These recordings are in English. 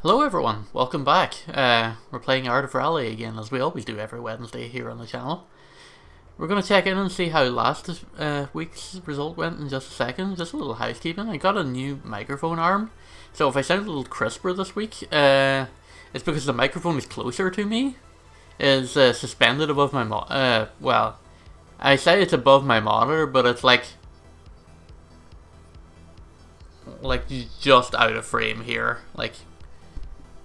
Hello everyone, welcome back. We're playing Art of Rally again, as we always do every Wednesday here on the channel. We're going to check in and see how last week's result went in just a second. Just a little housekeeping. I got a new microphone arm, so if I sound a little crisper this week, it's because the microphone is closer to me. Is suspended above my well, I say it's above my monitor, but it's like just out of frame here, like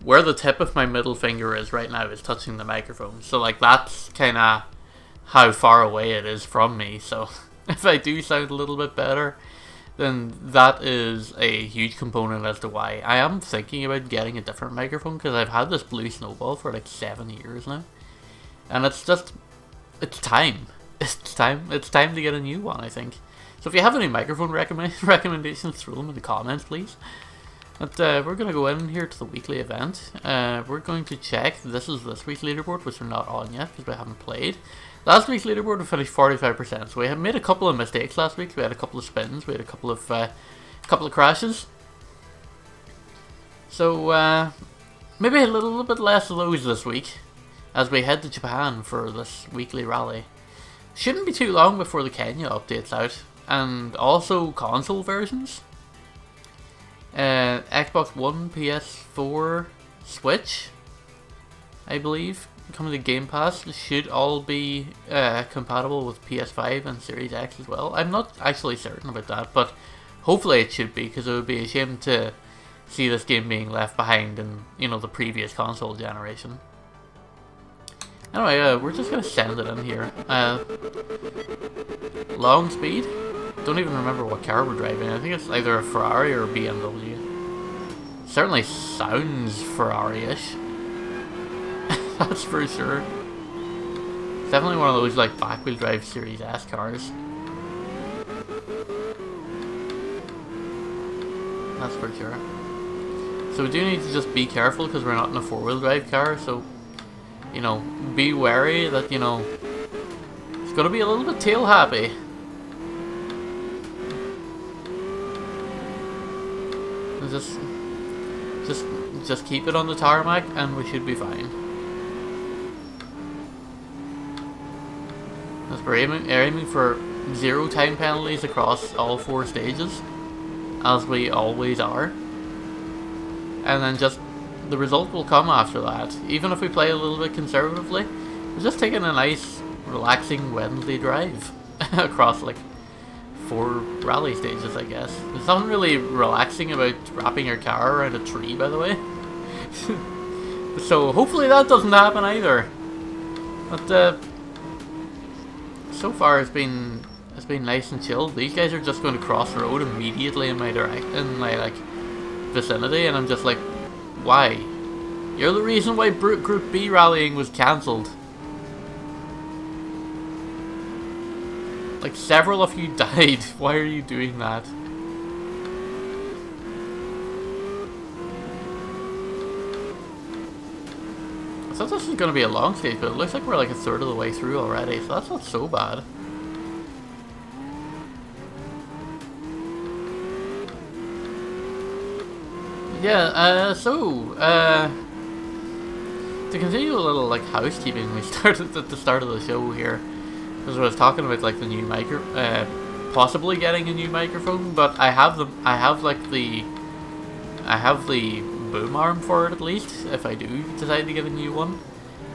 where the tip of my middle finger is right now is touching the microphone. So like that's kind of how far away it is from me. So if I do sound a little bit better, then that is a huge component as to why. I am thinking about getting a different microphone because I've had this Blue Snowball for like 7 years now. And it's time. It's time to get a new one, I think. So if you have any microphone recommendations, throw them in the comments, please. But we're going to go in here to the weekly event. We're going to check. This is this week's leaderboard, which we're not on yet because we haven't played. Last week's leaderboard we finished 45%. So we have made a couple of mistakes last week. We had a couple of spins. We had a couple of crashes. So maybe a little bit less of those this week as we head to Japan for this weekly rally. Shouldn't be too long before the Kenya updates out, and also console versions. Xbox One, PS4, Switch, I believe, coming to Game Pass, should all be compatible with PS5 and Series X as well. I'm not actually certain about that, but hopefully it should be, because it would be a shame to see this game being left behind in, the previous console generation. Anyway, we're just gonna send it in here. Long speed. Don't even remember what car we're driving. I think it's either a Ferrari or a BMW. Certainly sounds Ferrari-ish. That's for sure. It's definitely one of those like back-wheel drive Series S cars. That's for sure. So we do need to just be careful because we're not in a four-wheel drive car, so be wary that, it's gonna be a little bit tail happy. Just keep it on the tarmac and we should be fine. As we're aiming for 0 time penalties across all 4 stages, as we always are. And then just the result will come after that. Even if we play a little bit conservatively, we're just taking a nice, relaxing Wednesday drive across like 4 rally stages, I guess. There's nothing really relaxing about wrapping your car around a tree, by the way. So hopefully that doesn't happen either. But so far it's been nice and chilled. These guys are just going to cross the road immediately in my vicinity, and I'm just like, why? You're the reason why Group B rallying was cancelled. Like, several of you died. Why are you doing that? I thought this was going to be a long stage, but it looks like we're like a third of the way through already, so that's not so bad. Yeah, to continue a little like housekeeping, we started at the start of the show here. Because I was talking about like the new possibly getting a new microphone, but I have the boom arm for it at least, if I do decide to get a new one.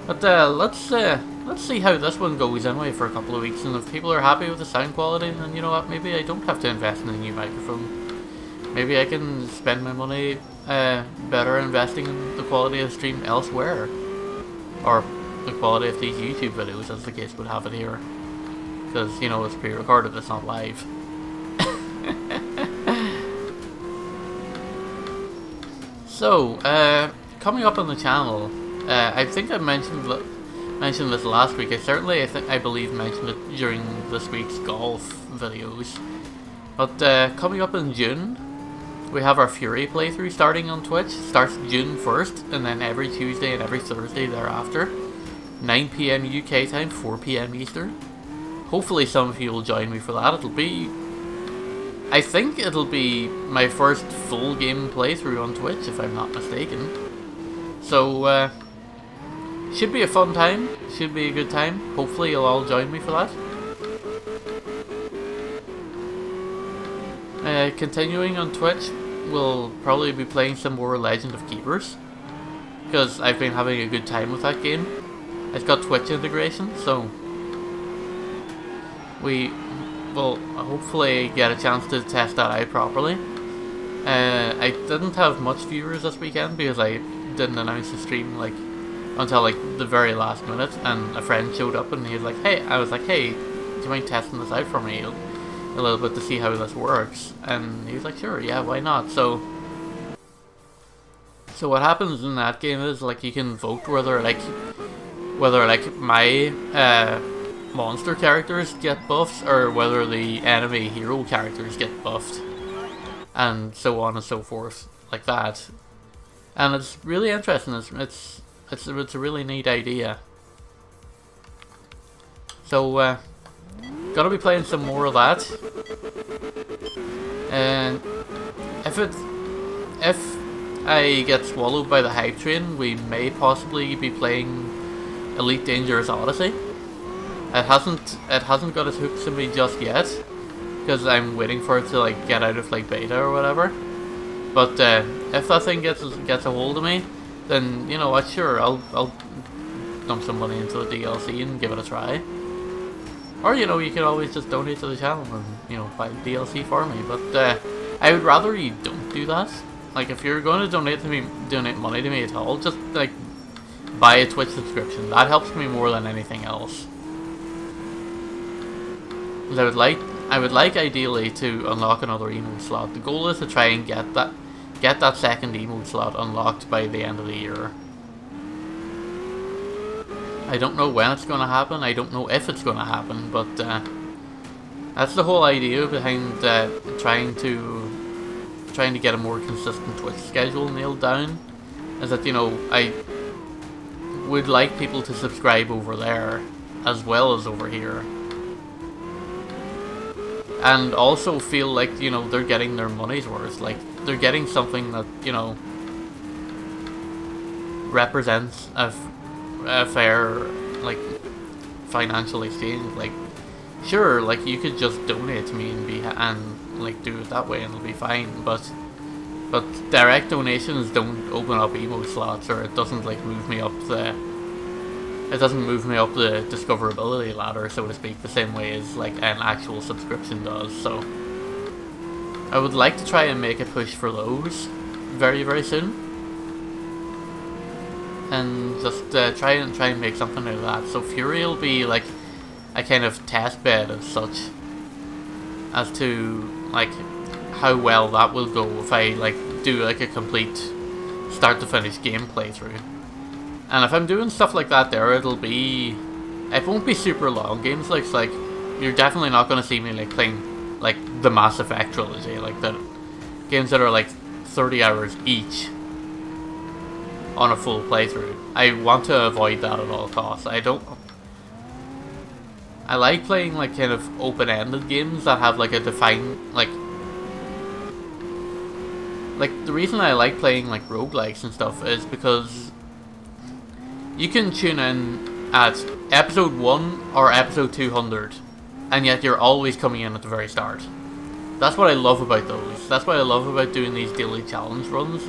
But let's see how this one goes anyway for a couple of weeks, and if people are happy with the sound quality, then you know what, maybe I don't have to invest in a new microphone. Maybe I can spend my money better investing in the quality of the stream elsewhere, or the quality of these YouTube videos, as the case would have it here. Because, it's pre-recorded, it's not live. So, coming up on the channel, I think I mentioned this last week. I believe mentioned it during this week's golf videos. But coming up in June, we have our Fury playthrough starting on Twitch. Starts June 1st, and then every Tuesday and every Thursday thereafter. 9 PM UK time, 4 PM Eastern. Hopefully some of you will join me for that. It'll be I think it'll be my first full game playthrough on Twitch, if I'm not mistaken. So, should be a fun time. Should be a good time. Hopefully you'll all join me for that. Continuing on Twitch, we'll probably be playing some more Legend of Keepers, because I've been having a good time with that game. It's got Twitch integration, so we will hopefully get a chance to test that out properly. I didn't have much viewers this weekend because I didn't announce the stream until the very last minute, and a friend showed up and he was like, "Hey," I was like, "Hey, do you mind testing this out for me a little bit to see how this works?" And he was like, "Sure, yeah, why not?" So what happens in that game is you can vote whether my monster characters get buffs or whether the enemy hero characters get buffed, and so on and so forth, like that. And it's really interesting. It's a really neat idea. So gonna be playing some more of that, and if I get swallowed by the hype train, we may possibly be playing Elite Dangerous Odyssey. It hasn't got its hooks in me just yet, because I'm waiting for it to get out of beta or whatever. But if that thing gets a hold of me, then you know what? Sure, I'll dump some money into the DLC and give it a try. Or you can always just donate to the channel and buy the DLC for me. But I would rather you don't do that. If you're going to donate money to me at all, just buy a Twitch subscription. That helps me more than anything else. I would like ideally to unlock another emote slot. The goal is to try and get that second emote slot unlocked by the end of the year. I don't know when it's going to happen. I don't know if it's going to happen, but that's the whole idea behind trying to get a more consistent Twitch schedule nailed down. Is that I would like people to subscribe over there as well as over here, and also feel like they're getting their money's worth. They're getting something that represents a fair financial exchange. Sure, you could just donate to me and do it that way and it'll be fine, but direct donations don't open up emote slots, or it doesn't move me up the discoverability ladder, so to speak, the same way as an actual subscription does. So I would like to try and make a push for those very, very soon, and just try and make something out of that. So Fury will be a kind of test bed as such, as to how well that will go if I do a complete start to finish game playthrough. And if I'm doing stuff like that there, it won't be super long games. You're definitely not going to see me playing the Mass Effect trilogy, the games that are 30 hours each on a full playthrough. I want to avoid that at all costs. I like playing kind of open-ended games that have a defined the reason I like playing roguelikes and stuff is because you can tune in at episode 1 or episode 200, and yet you're always coming in at the very start. That's what I love about those. That's what I love about doing these daily challenge runs.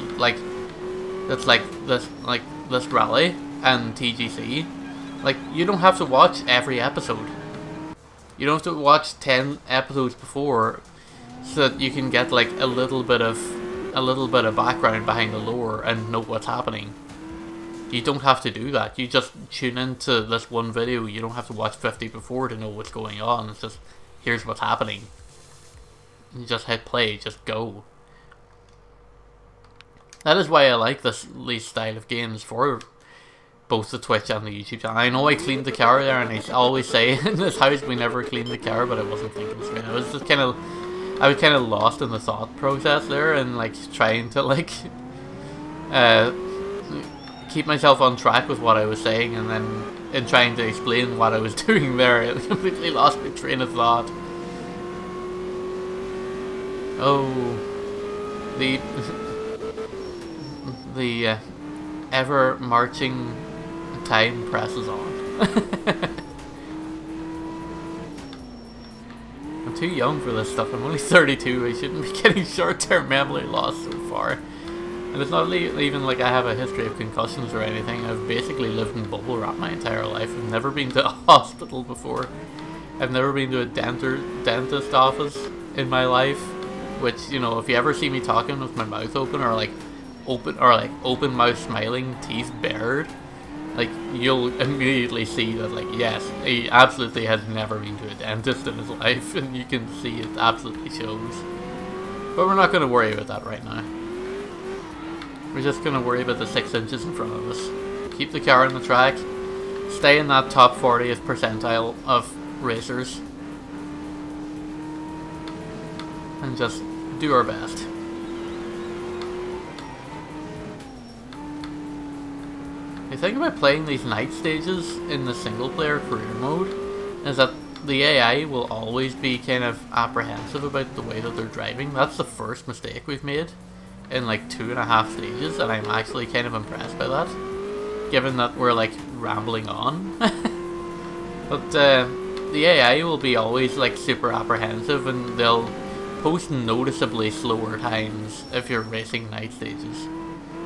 That's this rally and TGC. You don't have to watch every episode. You don't have to watch 10 episodes before, so that you can get a little bit of background behind the lore and know what's happening. You don't have to do that. You just tune into this one video. You don't have to watch 50 before to know what's going on. It's just, here's what's happening. You just hit play, just go. That is why I like these style of games for both the Twitch and the YouTube channel. I know I cleaned the car there, and I always say in this house we never cleaned the car, but I wasn't thinking straight. I was kind of lost in the thought process there, and trying to keep myself on track with what I was saying, and then in trying to explain what I was doing there, I completely lost my train of thought. Oh, the the ever marching time presses on. I'm too young for this stuff. I'm only 32. I shouldn't be getting short-term memory loss so far. And it's not even like I have a history of concussions or anything. I've basically lived in bubble wrap my entire life. I've never been to a hospital before. I've never been to a dentist office in my life. Which, you know, if you ever see me talking with my mouth open or open mouth smiling, teeth bared, like, you'll immediately see that, like, yes, he absolutely has never been to a dentist in his life, and you can see it absolutely shows. But we're not going to worry about that right now. We're just going to worry about the 6 inches in front of us. Keep the car on the track, stay in that top 40th percentile of racers, and just do our best. The thing about playing these night stages in the single player career mode is that the AI will always be kind of apprehensive about the way that they're driving. That's the first mistake we've made in like 2.5 stages, and I'm actually kind of impressed by that, given that we're like rambling on. But the AI will be always like super apprehensive, and they'll post noticeably slower times if you're racing night stages.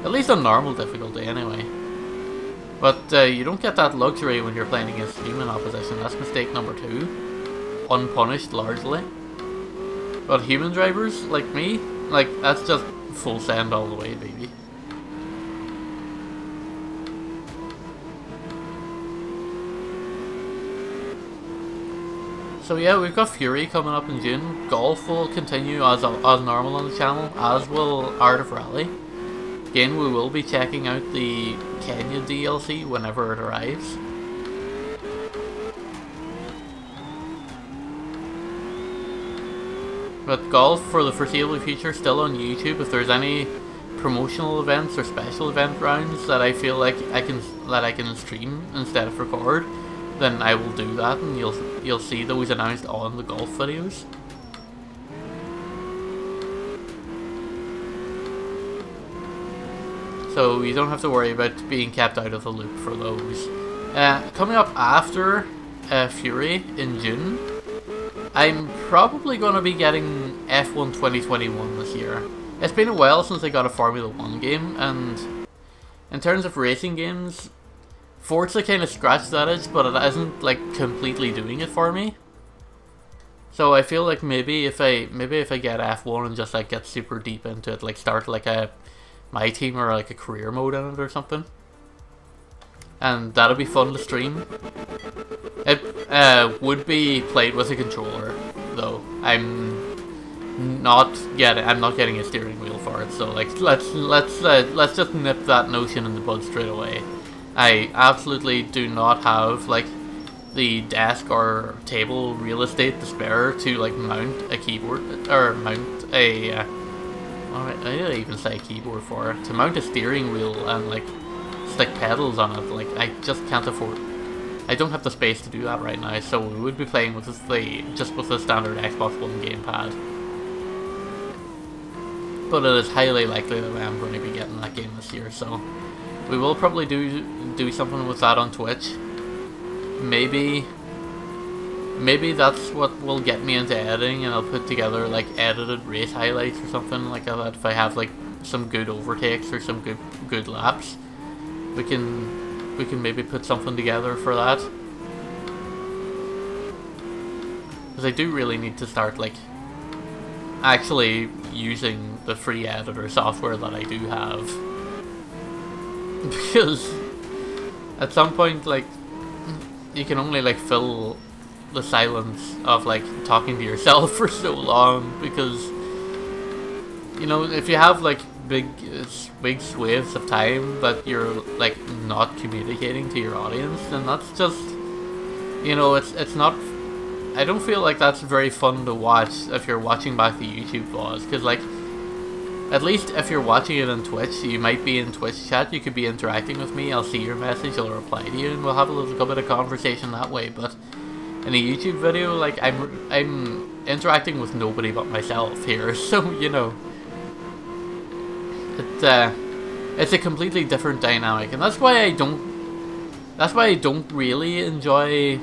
At least on normal difficulty anyway. But you don't get that luxury when you're playing against human opposition. That's mistake number 2. Unpunished largely. But human drivers like me, like, that's just full send all the way, baby. So yeah, we've got Fury coming up in June. Golf will continue as normal on the channel, as will Art of Rally. Again, we will be checking out the Kenya DLC whenever it arrives. But golf for the foreseeable future still on YouTube. If there's any promotional events or special event rounds that I feel like I can stream instead of record, then I will do that, and you'll see those announced on the golf videos. So you don't have to worry about being kept out of the loop for those. Coming up after Fury in June, I'm probably going to be getting F1 2021 this year. It's been a while since I got a Formula 1 game, and in terms of racing games, Forza kind of scratched that itch, but it isn't like completely doing it for me. So I feel like maybe if I get F1 and just like get super deep into it, like start like my team or like a career mode in it or something, and that'll be fun to stream. It would be played with a controller though. I'm not getting a steering wheel for it, so like let's just nip that notion in the bud straight away. I absolutely do not have like the desk or table real estate to spare to like mount a keyboard or mount a I didn't even say keyboard for it. To mount a steering wheel and like stick pedals on it, like I just can't afford. I don't have the space to do that right now, so we would be playing with the standard Xbox One gamepad. But it is highly likely that I am going to be getting that game this year, so we will probably do something with that on Twitch. Maybe that's what will get me into editing, and I'll put together like edited race highlights or something like that. If I have like some good overtakes or some good laps, we can maybe put something together for that. Because I do really need to start like actually using the free editor software that I do have. Because at some point, like, you can only like fill the silence of like talking to yourself for so long, because you know, if you have like big swathes of time that you're like not communicating to your audience, then that's just, you know, it's not, I don't feel like that's very fun to watch if you're watching back the YouTube vlogs, because like, at least if you're watching it on Twitch, you might be in Twitch chat, you could be interacting with me, I'll see your message, I'll reply to you, and we'll have a little bit of conversation that way. But in a YouTube video, like I'm interacting with nobody but myself here, so you know, it's a completely different dynamic, and that's why I don't really enjoy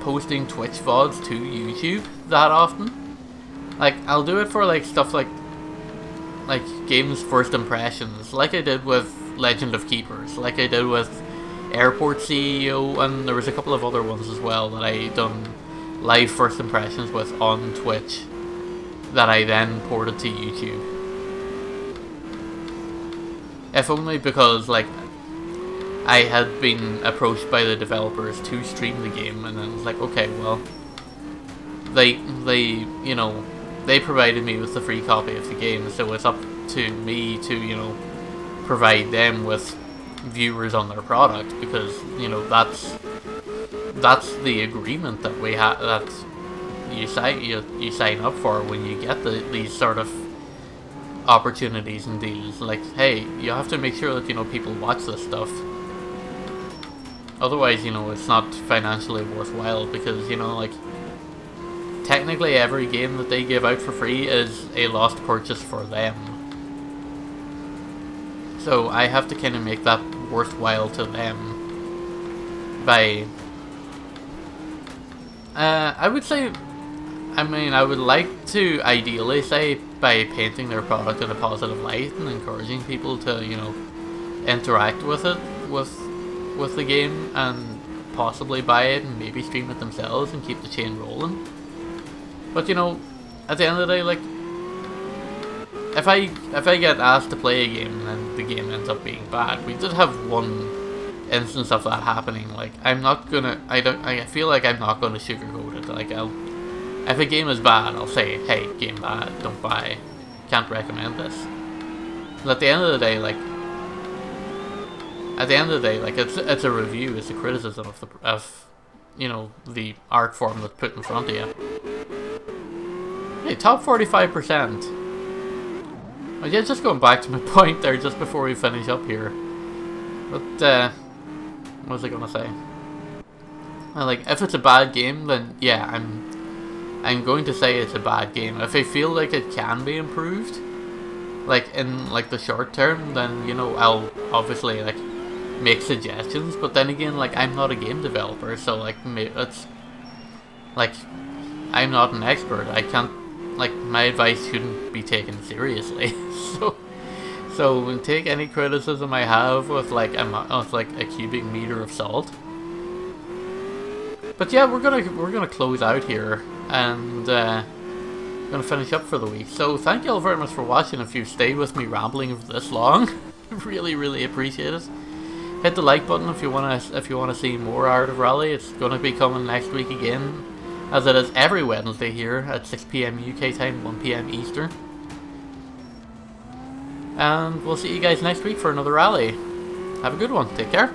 posting Twitch VODs to YouTube that often. Like, I'll do it for like stuff like games first impressions, like I did with Legend of Keepers, like I did with Airport CEO, and there was a couple of other ones as well that I done live first impressions with on Twitch that I then ported to YouTube. If only because, like, I had been approached by the developers to stream the game, and then it was like, okay, well, they you know, they provided me with the free copy of the game, so it's up to me to, you know, provide them with viewers on their product, because, you know, that's the agreement that we have, that you sign up for when you get these sort of opportunities and deals. Like, hey, you have to make sure that, you know, people watch this stuff. Otherwise, you know, it's not financially worthwhile, because, you know, like, technically every game that they give out for free is a lost purchase for them. So I have to kind of make that worthwhile to them by... I would say... I mean, I would like to ideally say by painting their product in a positive light and encouraging people to, you know, interact with it, with the game, and possibly buy it and maybe stream it themselves and keep the chain rolling. But, you know, at the end of the day, like, if I get asked to play a game and then the game ends up being bad, we did have one instance of that happening. Like, I feel like I'm not gonna sugarcoat it. Like, if a game is bad, I'll say, hey, game bad, don't buy, can't recommend this. But at the end of the day, like, it's a review, it's a criticism of you know, the art form that's put in front of you. Hey, top 45%. Well, yeah, just going back to my point there just before we finish up here. But, what was I gonna say? Well, like, if it's a bad game, then yeah, I'm going to say it's a bad game. If I feel like it can be improved, like, in, like, the short term, then, you know, I'll obviously, like, make suggestions. But then again, like, I'm not a game developer, so, like, it's, like, I'm not an expert. I can't, like, my advice shouldn't be taken seriously. So take any criticism I have with, like, a cubic meter of salt. But yeah, we're gonna close out here, and gonna finish up for the week. So thank you all very much for watching. If you stayed with me rambling for this long, really appreciate it. Hit the like button if you wanna see more Art of Rally. It's gonna be coming next week again, as it is every Wednesday here at 6 PM UK time, 1 PM Eastern. And we'll see you guys next week for another rally. Have a good one. Take care.